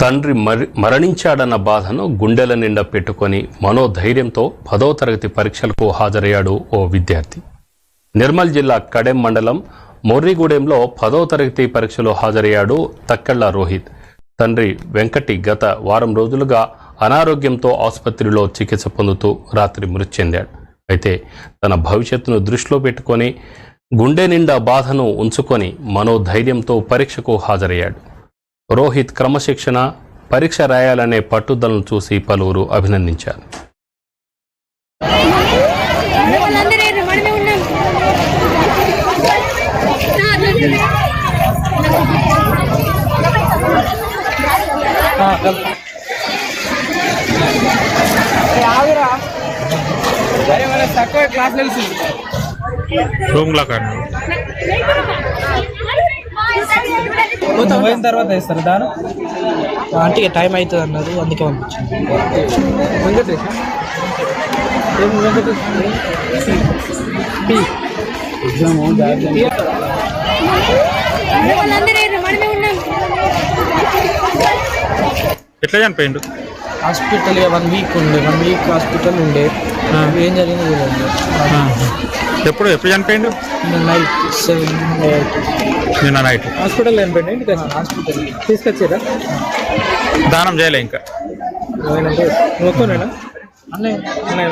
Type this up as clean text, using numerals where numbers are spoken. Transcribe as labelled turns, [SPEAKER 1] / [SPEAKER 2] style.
[SPEAKER 1] తండ్రి మరణించాడన్న బాధను గుండెల నిండా పెట్టుకొని మనోధైర్యంతో 10వ తరగతి పరీక్షలకు హాజరయ్యాడు ఓ విద్యార్థి. నిర్మల్ జిల్లా కడెం మండలం మొర్రిగూడెంలో 10వ తరగతి పరీక్షలో హాజరయ్యాడు తక్కెళ్ల రోహిత్. తండ్రి వెంకటి గత వారం రోజులుగా అనారోగ్యంతో ఆసుపత్రిలో చికిత్స పొందుతూ రాత్రి మృతి చెందాడు. అయితే తన భవిష్యత్తును దృష్టిలో పెట్టుకొని గుండె నిండా బాధను ఉంచుకొని మనోధైర్యంతో పరీక్షకు హాజరయ్యాడు. రోహిత్ క్రమశిక్షణ, పరీక్ష రాయాలనే పట్టుదలను చూసి పలువురు అభినందించారు.
[SPEAKER 2] పోయిన తర్వాత వేస్తారు దాని అంటే టైం అవుతుంది అన్నారు, అందుకే పంపించింది.
[SPEAKER 3] ఎట్లా చనిపోయిండు?
[SPEAKER 2] హాస్పిటల్ 1 వీక్ ఉండే, 1 వీక్ హాస్పిటల్ ఉండే. ఏం జరిగింది చూడండి.
[SPEAKER 3] ఎప్పుడు చనిపోయిండు?
[SPEAKER 2] నైట్ 7
[SPEAKER 3] నిన్న నైట్
[SPEAKER 2] హాస్పిటల్ చనిపోయింది. హాస్పిటల్ తీసుకొచ్చారా?
[SPEAKER 3] దానం చేయలే ఇంకా
[SPEAKER 2] మొక్కనేనా అన్నయ్య